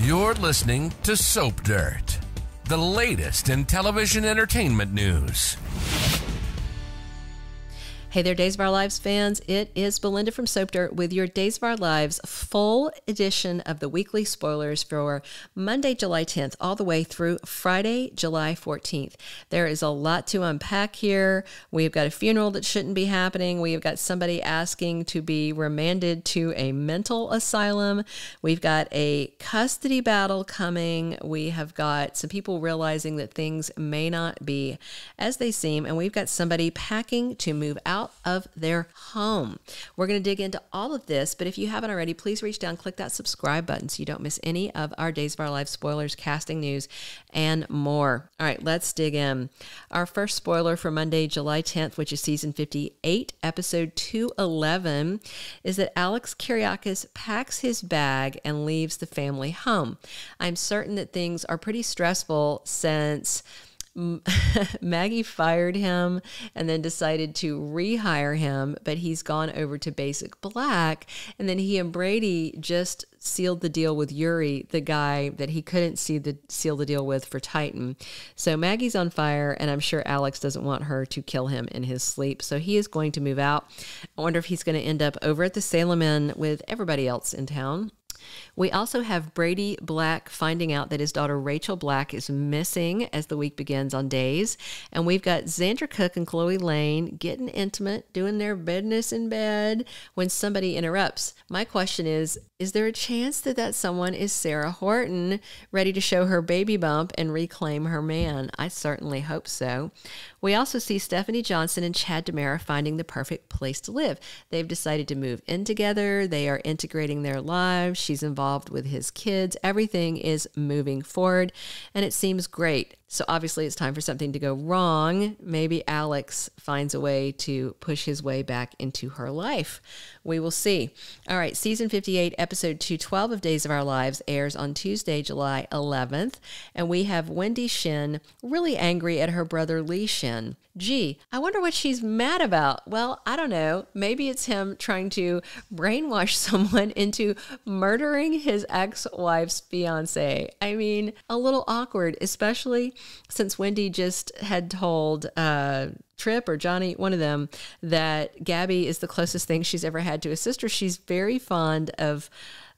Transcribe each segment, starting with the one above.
You're listening to Soap Dirt, the latest in television entertainment news. Hey there, Days of Our Lives fans. It is Melinda from Soap Dirt with your Days of Our Lives full edition of the weekly spoilers for Monday, July 10th, all the way through Friday, July 14th. There is a lot to unpack here. We've got a funeral that shouldn't be happening. We've got somebody asking to be remanded to a mental asylum. We've got a custody battle coming. We have got some people realizing that things may not be as they seem. And we've got somebody packing to move out of their home. We're going to dig into all of this, but if you haven't already, please reach down, click that subscribe button so you don't miss any of our Days of Our Lives spoilers, casting news, and more. All right, let's dig in. Our first spoiler for Monday, July 10th, which is season 58, episode 211, is that Alex Kiriakis packs his bag and leaves the family home. I'm certain that things are pretty stressful since Maggie fired him and then decided to rehire him, but he's gone over to Basic Black, and then he and Brady just sealed the deal with Yuri, the guy that he couldn't seal the deal with for Titan. So Maggie's on fire, and I'm sure Alex doesn't want her to kill him in his sleep, so he is going to move out. I wonder if he's going to end up over at the Salem Inn with everybody else in town. We also have Brady Black finding out that his daughter Rachel Black is missing as the week begins on Days. And we've got Xander Cook and Chloe Lane getting intimate, doing their business in bed when somebody interrupts. My question is there a chance that someone is Sarah Horton, ready to show her baby bump and reclaim her man? I certainly hope so. We also see Stephanie Johnson and Chad DiMera finding the perfect place to live. They've decided to move in together. They are integrating their lives. She's involved with his kids. Everything is moving forward, and it seems great. So obviously it's time for something to go wrong. Maybe Alex finds a way to push his way back into her life. We will see. All right, season 58, episode 212 of Days of Our Lives airs on Tuesday, July 11th. And we have Wendy Shin really angry at her brother Li Shin. Gee, I wonder what she's mad about. Well, I don't know. Maybe it's him trying to brainwash someone into murdering his ex-wife's fiance. I mean, a little awkward, especially since Wendy just had told Tripp or Johnny, one of them, that Gabi is the closest thing she's ever had to a sister. She's very fond of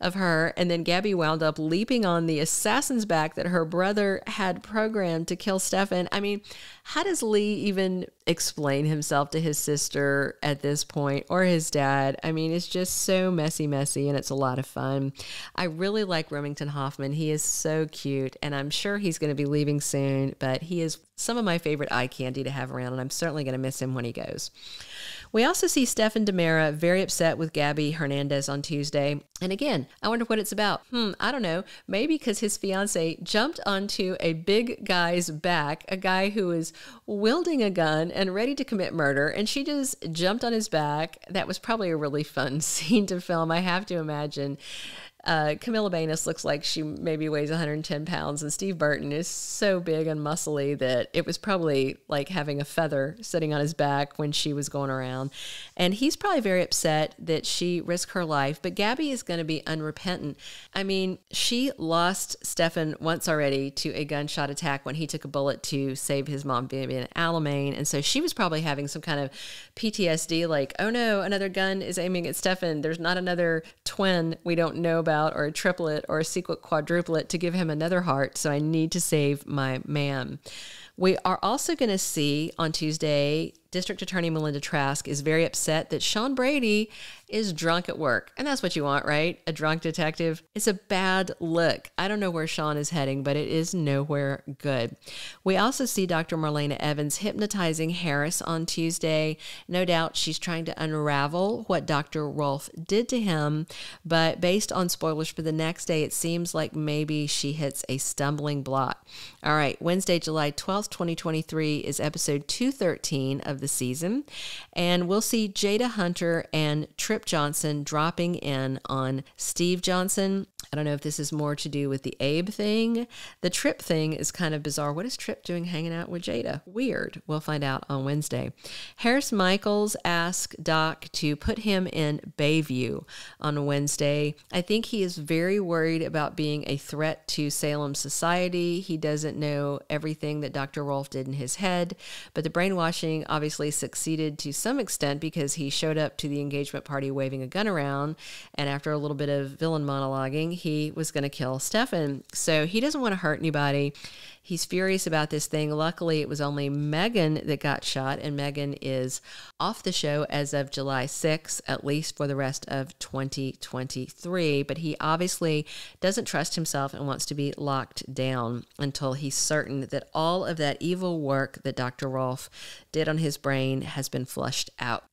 her, and then Gabi wound up leaping on the assassin's back that her brother had programmed to kill Stefan. I mean, how does Li even explain himself to his sister at this point, or his dad? I mean, it's just so messy, and it's a lot of fun. I really like Remington Hoffman. He is so cute, and I'm sure he's going to be leaving soon, but he is some of my favorite eye candy to have around, and I'm certainly going to miss him when he goes. We also see Stefan DiMera very upset with Gabi Hernandez on Tuesday. And again, I wonder what it's about. I don't know. Maybe because his fiance jumped onto a big guy's back, a guy who is wielding a gun and ready to commit murder, and she just jumped on his back. That was probably a really fun scene to film, I have to imagine. Camilla Banus looks like she maybe weighs 110 pounds, and Steve Burton is so big and muscly that it was probably like having a feather sitting on his back when she was going around. And he's probably very upset that she risked her life, but Gabi is going to be unrepentant. I mean, she lost Stefan once already to a gunshot attack when he took a bullet to save his mom being in Alamein, and so she was probably having some kind of PTSD, like, oh no, another gun is aiming at Stefan. There's not another twin we don't know about, or a triplet or a sequent quadruplet to give him another heart, so I need to save my man. We are also going to see on Tuesday, District Attorney Melinda Trask is very upset that Shawn Brady is drunk at work. And that's what you want, right? A drunk detective. It's a bad look. I don't know where Shawn is heading, but it is nowhere good. We also see Dr. Marlena Evans hypnotizing Harris on Tuesday. No doubt she's trying to unravel what Dr. Rolfe did to him, but based on spoilers for the next day, it seems like maybe she hits a stumbling block. All right, Wednesday, July 12th 12th, 2023 is episode 213 of the season. And we'll see Jada Hunter and Tripp Johnson dropping in on Steve Johnson. I don't know if this is more to do with the Abe thing. The Tripp thing is kind of bizarre. What is Tripp doing hanging out with Jada? Weird. We'll find out on Wednesday. Harris Michaels asked Doc to put him in Bayview on Wednesday. I think he is very worried about being a threat to Salem society. He doesn't know everything that Dr. Rolfe did in his head, but the brainwashing obviously succeeded to some extent because he showed up to the engagement party waving a gun around, and after a little bit of villain monologuing, he was going to kill Stefan. So he doesn't want to hurt anybody. He's furious about this thing. Luckily, it was only Megan that got shot, and Megan is off the show as of July 6th, at least for the rest of 2023. But he obviously doesn't trust himself and wants to be locked down until he's certain that all of that evil work that Dr. Rolfe did on his brain has been flushed out.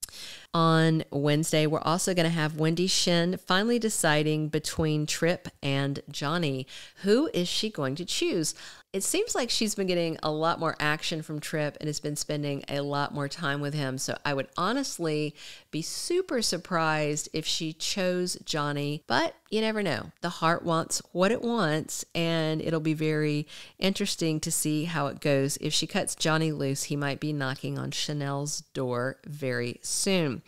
On Wednesday, we're also going to have Wendy Shin finally deciding between Tripp and Johnny. Who is she going to choose? It seems like she's been getting a lot more action from Tripp and has been spending a lot more time with him. So I would honestly be super surprised if she chose Johnny, but you never know. The heart wants what it wants, and it'll be very interesting to see how it goes. If she cuts Johnny loose, he might be knocking on Chanel's door very soon.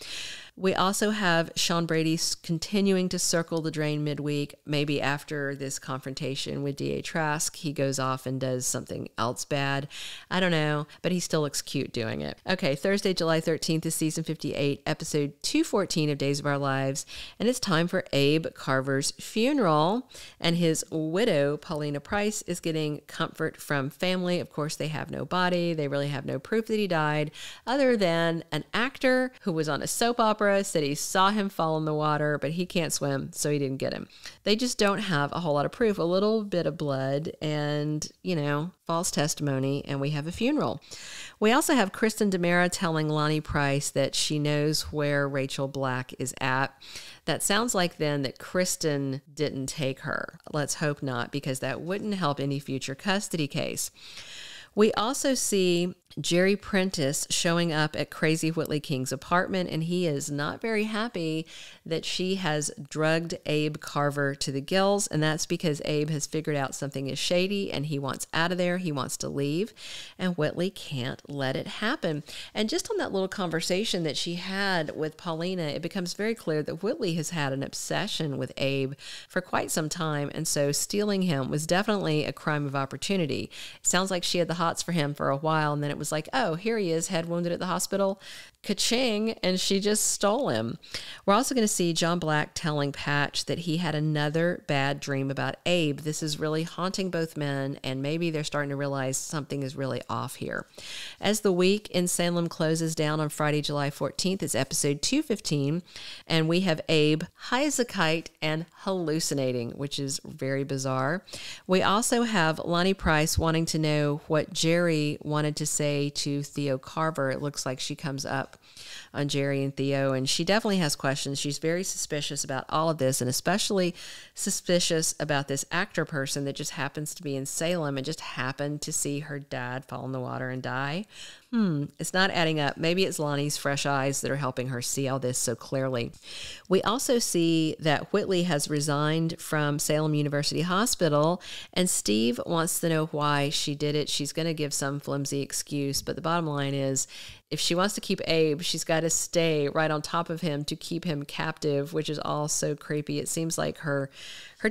We also have Shawn Brady continuing to circle the drain midweek. Maybe after this confrontation with DA Trask, he goes off and does something else bad. I don't know, but he still looks cute doing it. Okay, Thursday, July 13th is season 58, episode 214 of Days of Our Lives, and it's time for Abe Carver's funeral, and his widow, Paulina Price, is getting comfort from family. Of course, they have no body. They really have no proof that he died, other than an actor who was on a soap opera said he saw him fall in the water, but he can't swim, so he didn't get him. They just don't have a whole lot of proof, a little bit of blood and, false testimony, and we have a funeral. We also have Kristen DiMera telling Lonnie Price that she knows where Rachel Black is at. That sounds like then that Kristen didn't take her. Let's hope not, because that wouldn't help any future custody case. We also see Jerry Prentice showing up at Crazy Whitley King's apartment, and he is not very happy that she has drugged Abe Carver to the gills, and that's because Abe has figured out something is shady, and he wants out of there. He wants to leave, and Whitley can't let it happen. And just on that little conversation that she had with Paulina, it becomes very clear that Whitley has had an obsession with Abe for quite some time, and so stealing him was definitely a crime of opportunity. It sounds like she had the hots for him for a while, and then it was like, oh, here he is, head wounded at the hospital. Ka-ching, and she just stole him. We're also going to see John Black telling Patch that he had another bad dream about Abe. This is really haunting both men, and maybe they're starting to realize something is really off here. As the week in Salem closes down on Friday, July 14th, it's episode 215, and we have Abe high as a kite and hallucinating, which is very bizarre. We also have Lonnie Price wanting to know what Jerry wanted to say to Theo Carver. It looks like she comes up on Jerry and Theo, and she definitely has questions. She's very suspicious about all of this, and especially suspicious about this actor person that just happens to be in Salem and just happened to see her dad fall in the water and die. It's not adding up. Maybe it's Lonnie's fresh eyes that are helping her see all this so clearly. We also see that Whitley has resigned from Salem University Hospital, and Steve wants to know why she did it. She's going to give some flimsy excuse, but the bottom line is, if she wants to keep Abe, she's got to stay right on top of him to keep him captive, which is all so creepy. It seems like her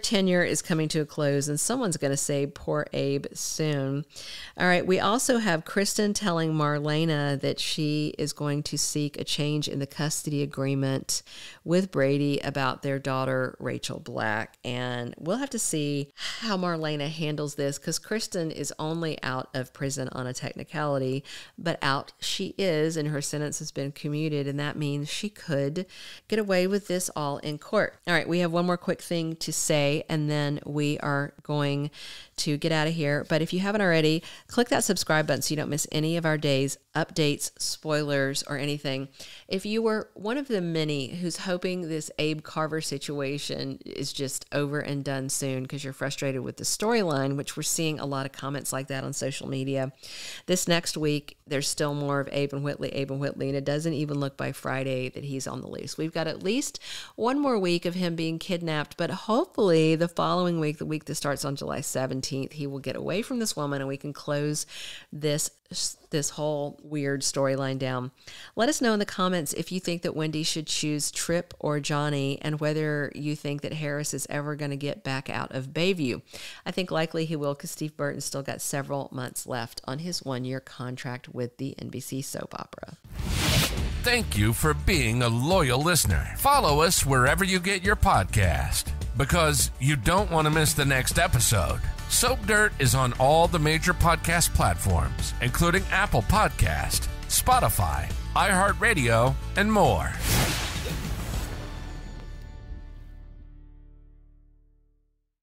tenure is coming to a close, and someone's going to say poor Abe soon. All right, we also have Kristen telling Marlena that she is going to seek a change in the custody agreement with Brady about their daughter, Rachel Black. And we'll have to see how Marlena handles this, because Kristen is only out of prison on a technicality, but out she is, and her sentence has been commuted, and that means she could get away with this all in court. All right, we have one more quick thing to say, and then we are going to get out of here. But if you haven't already, click that subscribe button so you don't miss any of our days updates, spoilers, or anything. If you were one of the many who's hoping this Abe Carver situation is just over and done soon because you're frustrated with the storyline, which we're seeing a lot of comments like that on social media, this next week, there's still more of Abe and Whitley, and it doesn't even look by Friday that he's on the loose. We've got at least one more week of him being kidnapped, but hopefully the following week, the week that starts on July 17th, he will get away from this woman and we can close this whole weird storyline down. Let us know in the comments if you think that Wendy should choose Tripp or Johnny and whether you think that Harris is ever going to get back out of Bayview. I think likely he will because Steve Burton's still got several months left on his one-year contract with the NBC soap opera. Thank you for being a loyal listener. Follow us wherever you get your podcast because you don't want to miss the next episode. Soap Dirt is on all the major podcast platforms, including Apple Podcast, Spotify, iHeartRadio, and more.